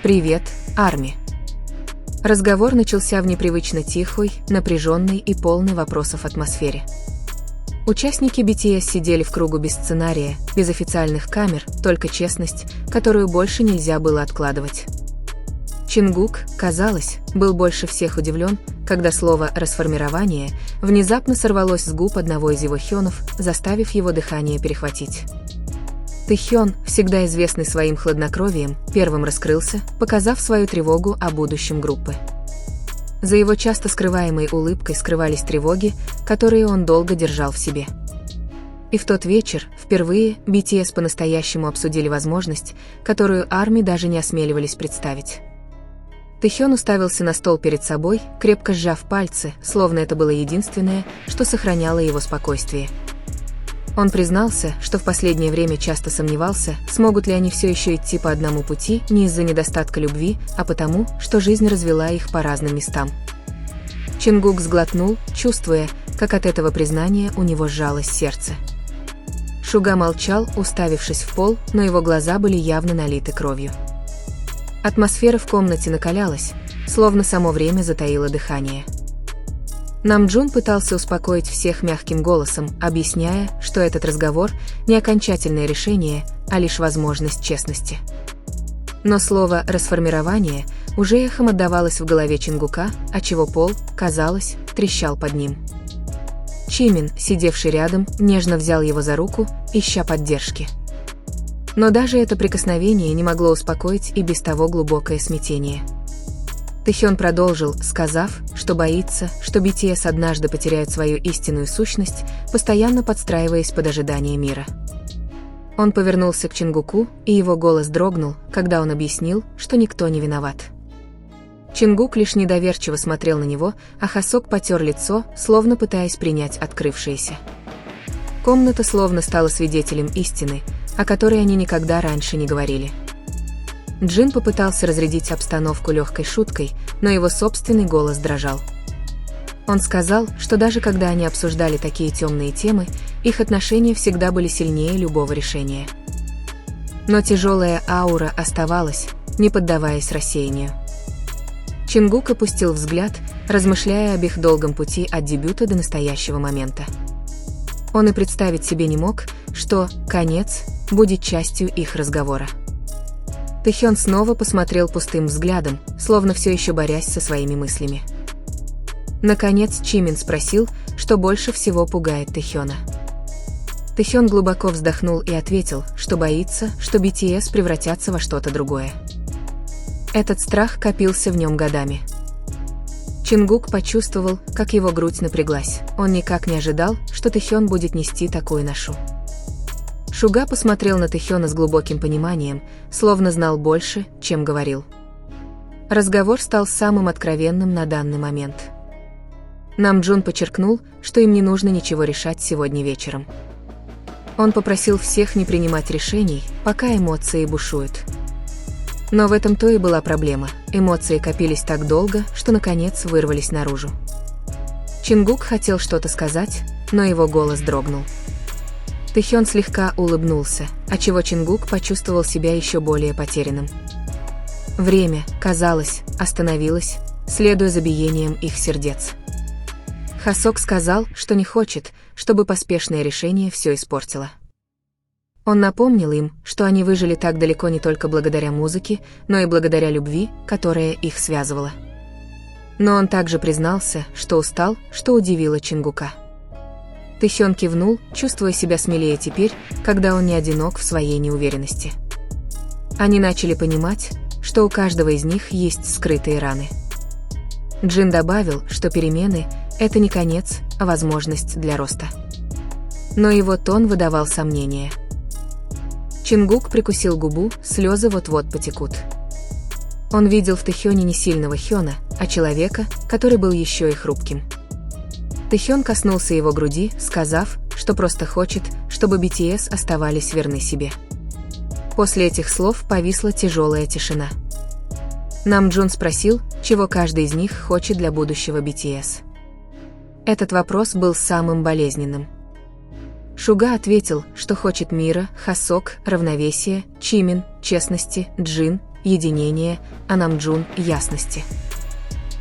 «Привет, Арми». Разговор начался в непривычно тихой, напряженной и полной вопросов атмосфере. Участники BTS сидели в кругу без сценария, без официальных камер, только честность, которую больше нельзя было откладывать. Чингук, казалось, был больше всех удивлен, когда слово «расформирование» внезапно сорвалось с губ одного из его хёнов, заставив его дыхание перехватить. Тэхён, всегда известный своим хладнокровием, первым раскрылся, показав свою тревогу о будущем группы. За его часто скрываемой улыбкой скрывались тревоги, которые он долго держал в себе. И в тот вечер, впервые, BTS по-настоящему обсудили возможность, которую Арми даже не осмеливались представить. Тэхён уставился на стол перед собой, крепко сжав пальцы, словно это было единственное, что сохраняло его спокойствие. Он признался, что в последнее время часто сомневался, смогут ли они все еще идти по одному пути не из-за недостатка любви, а потому, что жизнь развела их по разным местам. Чингук сглотнул, чувствуя, как от этого признания у него сжалось сердце. Шуга молчал, уставившись в пол, но его глаза были явно налиты кровью. Атмосфера в комнате накалялась, словно само время затаило дыхание. Намджун пытался успокоить всех мягким голосом, объясняя, что этот разговор не окончательное решение, а лишь возможность честности. Но слово «расформирование» уже эхом отдавалось в голове Чингука, отчего пол, казалось, трещал под ним. Чимин, сидевший рядом, нежно взял его за руку, ища поддержки. Но даже это прикосновение не могло успокоить и без того глубокое смятение. Тэхён продолжил, сказав, что боится, что BTS однажды потеряют свою истинную сущность, постоянно подстраиваясь под ожидание мира. Он повернулся к Чингуку, и его голос дрогнул, когда он объяснил, что никто не виноват. Чингук лишь недоверчиво смотрел на него, а Хасок потер лицо, словно пытаясь принять открывшееся. Комната словно стала свидетелем истины, о которой они никогда раньше не говорили. Джин попытался разрядить обстановку легкой шуткой, но его собственный голос дрожал. Он сказал, что даже когда они обсуждали такие темные темы, их отношения всегда были сильнее любого решения. Но тяжелая аура оставалась, не поддаваясь рассеянию. Чингук опустил взгляд, размышляя об их долгом пути от дебюта до настоящего момента. Он и представить себе не мог, что конец будет частью их разговора. Тэхён снова посмотрел пустым взглядом, словно все еще борясь со своими мыслями. Наконец Чимин спросил, что больше всего пугает Тэхёна. Тэхён глубоко вздохнул и ответил, что боится, что BTS превратятся во что-то другое. Этот страх копился в нем годами. Чингук почувствовал, как его грудь напряглась. Он никак не ожидал, что Тэхён будет нести такую ношу. Шуга посмотрел на Тэхёна с глубоким пониманием, словно знал больше, чем говорил. Разговор стал самым откровенным на данный момент. Намджун подчеркнул, что им не нужно ничего решать сегодня вечером. Он попросил всех не принимать решений, пока эмоции бушуют. Но в этом-то и была проблема. Эмоции копились так долго, что наконец вырвались наружу. Чингук хотел что-то сказать, но его голос дрогнул. Тэхён слегка улыбнулся, отчего Чингук почувствовал себя еще более потерянным. Время, казалось, остановилось, следуя за биением их сердец. Хасок сказал, что не хочет, чтобы поспешное решение все испортило. Он напомнил им, что они выжили так далеко не только благодаря музыке, но и благодаря любви, которая их связывала. Но он также признался, что устал, что удивило Чингука. Тэхён кивнул, чувствуя себя смелее теперь, когда он не одинок в своей неуверенности. Они начали понимать, что у каждого из них есть скрытые раны. Джин добавил, что перемены – это не конец, а возможность для роста. Но его тон выдавал сомнения. Чингук прикусил губу, слезы вот-вот потекут. Он видел в Тэхёне не сильного хёна, а человека, который был еще и хрупким. Тэхён коснулся его груди, сказав, что просто хочет, чтобы BTS оставались верны себе. После этих слов повисла тяжелая тишина. Намджун спросил, чего каждый из них хочет для будущего BTS. Этот вопрос был самым болезненным. Шуга ответил, что хочет мира, Хасок – равновесия, Чимин – честности, Джин – единения, а Намджун – ясности.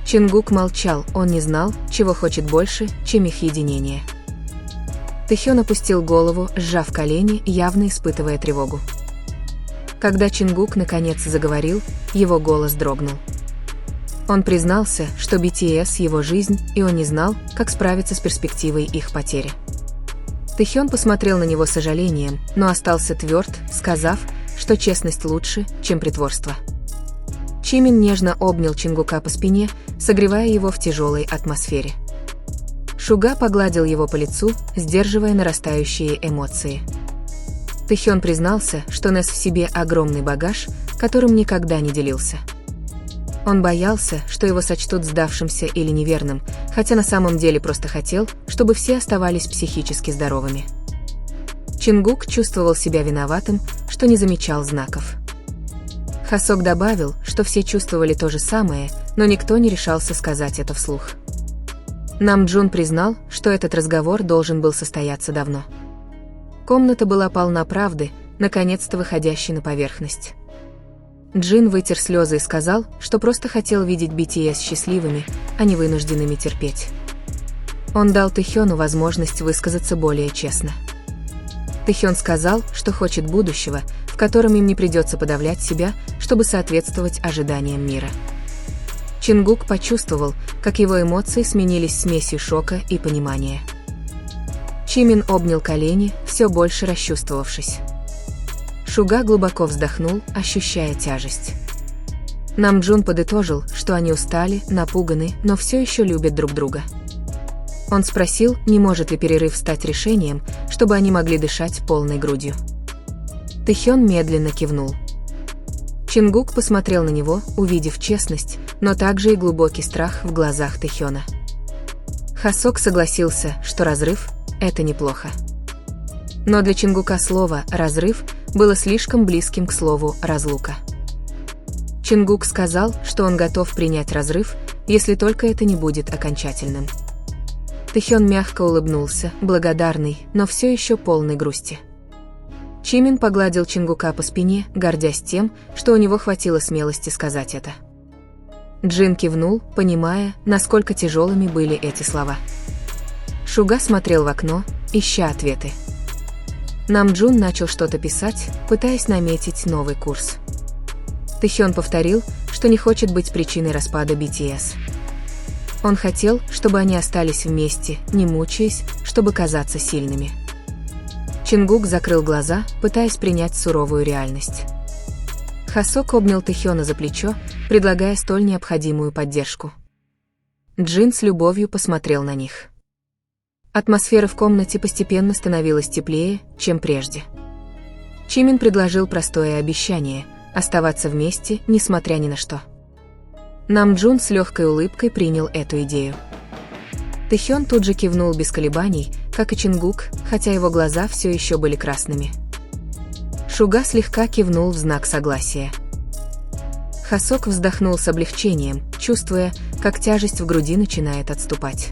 Чингук молчал, он не знал, чего хочет больше, чем их единение. Тэхён опустил голову, сжав колени, явно испытывая тревогу. Когда Чингук наконец заговорил, его голос дрогнул. Он признался, что BTS – его жизнь, и он не знал, как справиться с перспективой их потери. Тэхён посмотрел на него с сожалением, но остался тверд, сказав, что честность лучше, чем притворство. Чимин нежно обнял Чингука по спине, согревая его в тяжелой атмосфере. Шуга погладил его по лицу, сдерживая нарастающие эмоции. Тэхён признался, что нес в себе огромный багаж, которым никогда не делился. Он боялся, что его сочтут сдавшимся или неверным, хотя на самом деле просто хотел, чтобы все оставались психически здоровыми. Чингук чувствовал себя виноватым, что не замечал знаков. Хасок добавил, что все чувствовали то же самое, но никто не решался сказать это вслух. Намджун признал, что этот разговор должен был состояться давно. Комната была полна правды, наконец-то выходящей на поверхность. Джин вытер слезы и сказал, что просто хотел видеть BTS счастливыми, а не вынужденными терпеть. Он дал Тэхёну возможность высказаться более честно. Тэхён сказал, что хочет будущего, в котором им не придется подавлять себя, чтобы соответствовать ожиданиям мира. Чингук почувствовал, как его эмоции сменились смесью шока и понимания. Чимин обнял колени, все больше расчувствовавшись. Шуга глубоко вздохнул, ощущая тяжесть. Намджун подытожил, что они устали, напуганы, но все еще любят друг друга. Он спросил, не может ли перерыв стать решением, чтобы они могли дышать полной грудью. Тэхён медленно кивнул. Чингук посмотрел на него, увидев честность, но также и глубокий страх в глазах Тэхёна. Хасок согласился, что разрыв – это неплохо. Но для Чингука слово «разрыв» было слишком близким к слову «разлука». Чингук сказал, что он готов принять разрыв, если только это не будет окончательным. Тэхён мягко улыбнулся, благодарный, но все еще полный грусти. Чимин погладил Чингука по спине, гордясь тем, что у него хватило смелости сказать это. Джин кивнул, понимая, насколько тяжелыми были эти слова. Шуга смотрел в окно, ища ответы. Намджун начал что-то писать, пытаясь наметить новый курс. Тэхён повторил, что не хочет быть причиной распада BTS. Он хотел, чтобы они остались вместе, не мучаясь, чтобы казаться сильными. Чингук закрыл глаза, пытаясь принять суровую реальность. Хасок обнял Тэхёна за плечо, предлагая столь необходимую поддержку. Джин с любовью посмотрел на них. Атмосфера в комнате постепенно становилась теплее, чем прежде. Чимин предложил простое обещание – оставаться вместе, несмотря ни на что. Намджун с легкой улыбкой принял эту идею. Тэхён тут же кивнул без колебаний, как и Чингук, хотя его глаза все еще были красными. Шуга слегка кивнул в знак согласия. Хасок вздохнул с облегчением, чувствуя, как тяжесть в груди начинает отступать.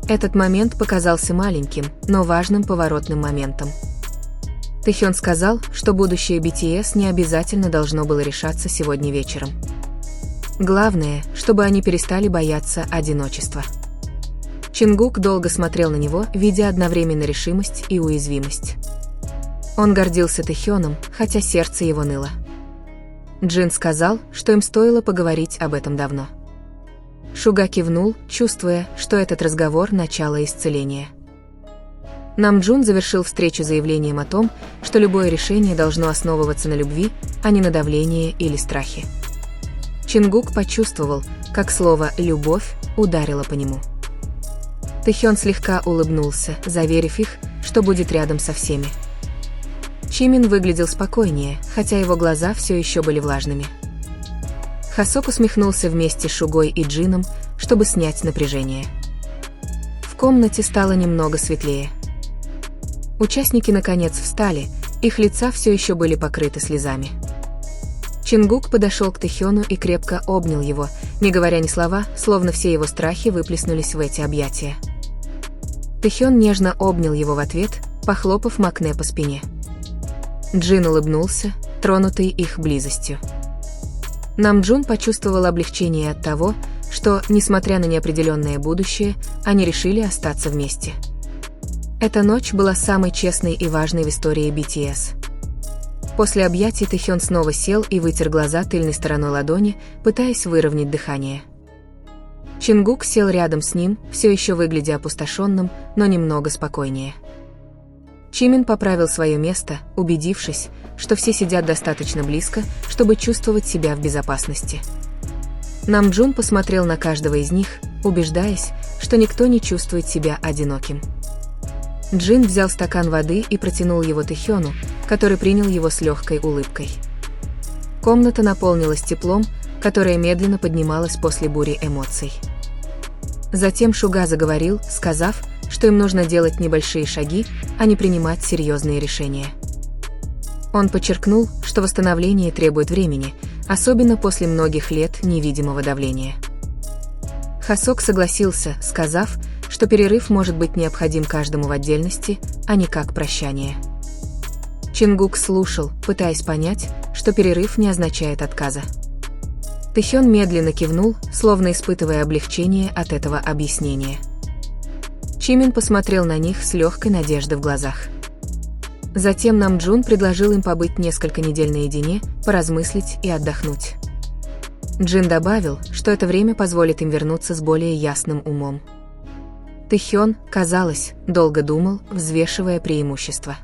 Этот момент показался маленьким, но важным поворотным моментом. Тэхён сказал, что будущее BTS не обязательно должно было решаться сегодня вечером. Главное, чтобы они перестали бояться одиночества. Чингук долго смотрел на него, видя одновременно решимость и уязвимость. Он гордился Тэхёном, хотя сердце его ныло. Джин сказал, что им стоило поговорить об этом давно. Шуга кивнул, чувствуя, что этот разговор – начало исцеления. Намджун завершил встречу заявлением о том, что любое решение должно основываться на любви, а не на давлении или страхе. Чингук почувствовал, как слово «любовь» ударило по нему. Тэхён слегка улыбнулся, заверив их, что будет рядом со всеми. Чимин выглядел спокойнее, хотя его глаза все еще были влажными. Хасок усмехнулся вместе с Шугой и Джином, чтобы снять напряжение. В комнате стало немного светлее. Участники наконец встали, их лица все еще были покрыты слезами. Чингук подошел к Тэхёну и крепко обнял его, не говоря ни слова, словно все его страхи выплеснулись в эти объятия. Тэхён нежно обнял его в ответ, похлопав Макне по спине. Джин улыбнулся, тронутый их близостью. Намджун почувствовал облегчение от того, что, несмотря на неопределенное будущее, они решили остаться вместе. Эта ночь была самой честной и важной в истории BTS. После объятий Тэхён снова сел и вытер глаза тыльной стороной ладони, пытаясь выровнять дыхание. Чингук сел рядом с ним, все еще выглядя опустошенным, но немного спокойнее. Чимин поправил свое место, убедившись, что все сидят достаточно близко, чтобы чувствовать себя в безопасности. Намджун посмотрел на каждого из них, убеждаясь, что никто не чувствует себя одиноким. Джин взял стакан воды и протянул его Тэхёну, который принял его с легкой улыбкой. Комната наполнилась теплом, которое медленно поднималось после бури эмоций. Затем Шуга заговорил, сказав, что им нужно делать небольшие шаги, а не принимать серьезные решения. Он подчеркнул, что восстановление требует времени, особенно после многих лет невидимого давления. Хасок согласился, сказав, что перерыв может быть необходим каждому в отдельности, а не как прощание. Чингук слушал, пытаясь понять, что перерыв не означает отказа. Тэхён медленно кивнул, словно испытывая облегчение от этого объяснения. Чимин посмотрел на них с легкой надеждой в глазах. Затем Намджун предложил им побыть несколько недель наедине, поразмыслить и отдохнуть. Джин добавил, что это время позволит им вернуться с более ясным умом. Тэхён, казалось, долго думал, взвешивая преимущества.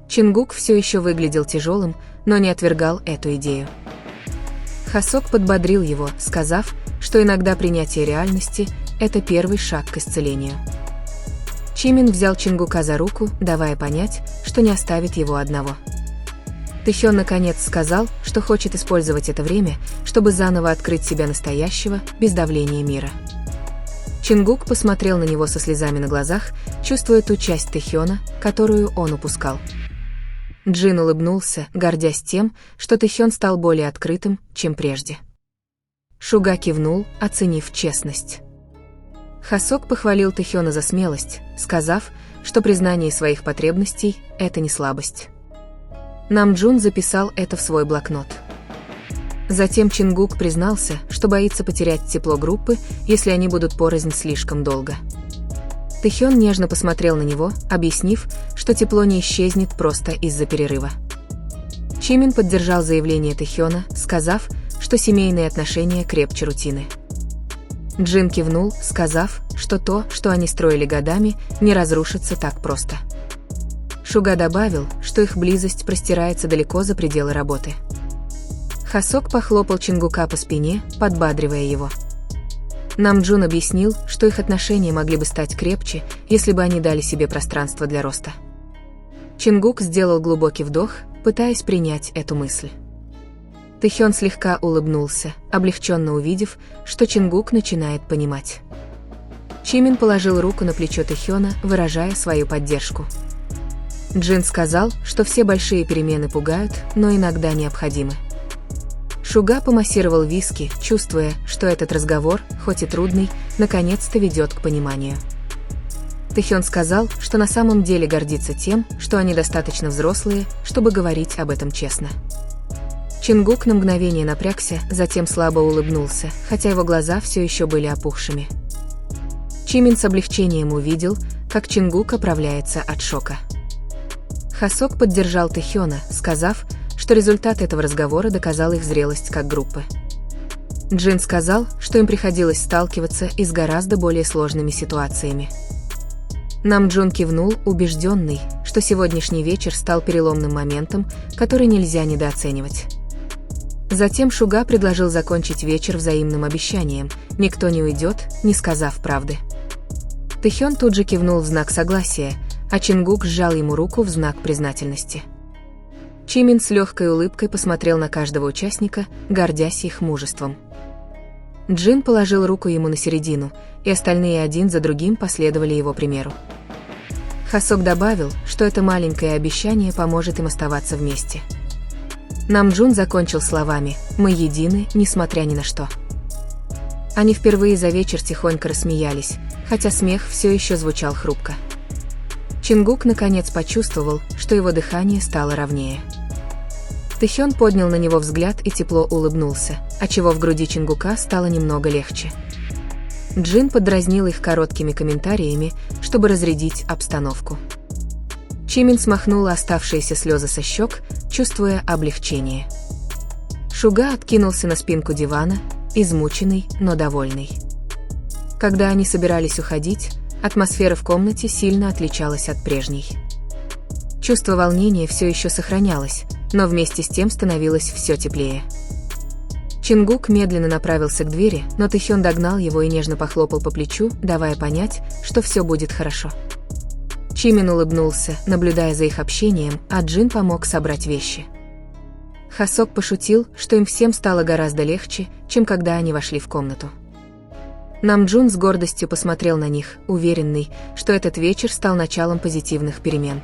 Чингук все еще выглядел тяжелым, но не отвергал эту идею. Хасок подбодрил его, сказав, что иногда принятие реальности – это первый шаг к исцелению. Чимин взял Чингука за руку, давая понять, что не оставит его одного. Тэхён наконец сказал, что хочет использовать это время, чтобы заново открыть себя настоящего, без давления мира. Чингук посмотрел на него со слезами на глазах, чувствуя ту часть Тэхёна, которую он упускал. Джин улыбнулся, гордясь тем, что Тэхён стал более открытым, чем прежде. Шуга кивнул, оценив честность. Хасок похвалил Тэхёна за смелость, сказав, что признание своих потребностей – это не слабость. Намджун записал это в свой блокнот. Затем Чингук признался, что боится потерять тепло группы, если они будут порознь слишком долго. Тэхён нежно посмотрел на него, объяснив, что тепло не исчезнет просто из-за перерыва. Чимин поддержал заявление Тэхёна, сказав, что семейные отношения крепче рутины. Джин кивнул, сказав, что то, что они строили годами, не разрушится так просто. Шуга добавил, что их близость простирается далеко за пределы работы. Хасок похлопал Чингука по спине, подбадривая его. Намджун объяснил, что их отношения могли бы стать крепче, если бы они дали себе пространство для роста. Чингук сделал глубокий вдох, пытаясь принять эту мысль. Тэхён слегка улыбнулся, облегченно увидев, что Чингук начинает понимать. Чимин положил руку на плечо Тэхёна, выражая свою поддержку. Джин сказал, что все большие перемены пугают, но иногда необходимы. Шуга помассировал виски, чувствуя, что этот разговор, хоть и трудный, наконец-то ведет к пониманию. Тэхён сказал, что на самом деле гордится тем, что они достаточно взрослые, чтобы говорить об этом честно. Чингук на мгновение напрягся, затем слабо улыбнулся, хотя его глаза все еще были опухшими. Чимин с облегчением увидел, как Чингук оправляется от шока. Хасок поддержал Тэхёна, сказав, что результат этого разговора доказал их зрелость как группы. Джин сказал, что им приходилось сталкиваться и с гораздо более сложными ситуациями. Намджун кивнул, убежденный, что сегодняшний вечер стал переломным моментом, который нельзя недооценивать. Затем Шуга предложил закончить вечер взаимным обещанием: никто не уйдет, не сказав правды. Тэхён тут же кивнул в знак согласия, а Чингук сжал ему руку в знак признательности. Чимин с легкой улыбкой посмотрел на каждого участника, гордясь их мужеством. Джин положил руку ему на середину, и остальные один за другим последовали его примеру. Хасок добавил, что это маленькое обещание поможет им оставаться вместе. Намджун закончил словами: «Мы едины, несмотря ни на что». Они впервые за вечер тихонько рассмеялись, хотя смех все еще звучал хрупко. Чингук наконец почувствовал, что его дыхание стало ровнее. Тэхён поднял на него взгляд и тепло улыбнулся, отчего в груди Чингука стало немного легче. Джин поддразнил их короткими комментариями, чтобы разрядить обстановку. Чимин смахнула оставшиеся слезы со щек, чувствуя облегчение. Шуга откинулся на спинку дивана, измученный, но довольный. Когда они собирались уходить, атмосфера в комнате сильно отличалась от прежней. Чувство волнения все еще сохранялось, но вместе с тем становилось все теплее. Чингук медленно направился к двери, но Тэхён догнал его и нежно похлопал по плечу, давая понять, что все будет хорошо. Чимин улыбнулся, наблюдая за их общением, а Джин помог собрать вещи. Хасок пошутил, что им всем стало гораздо легче, чем когда они вошли в комнату. Намджун с гордостью посмотрел на них, уверенный, что этот вечер стал началом позитивных перемен.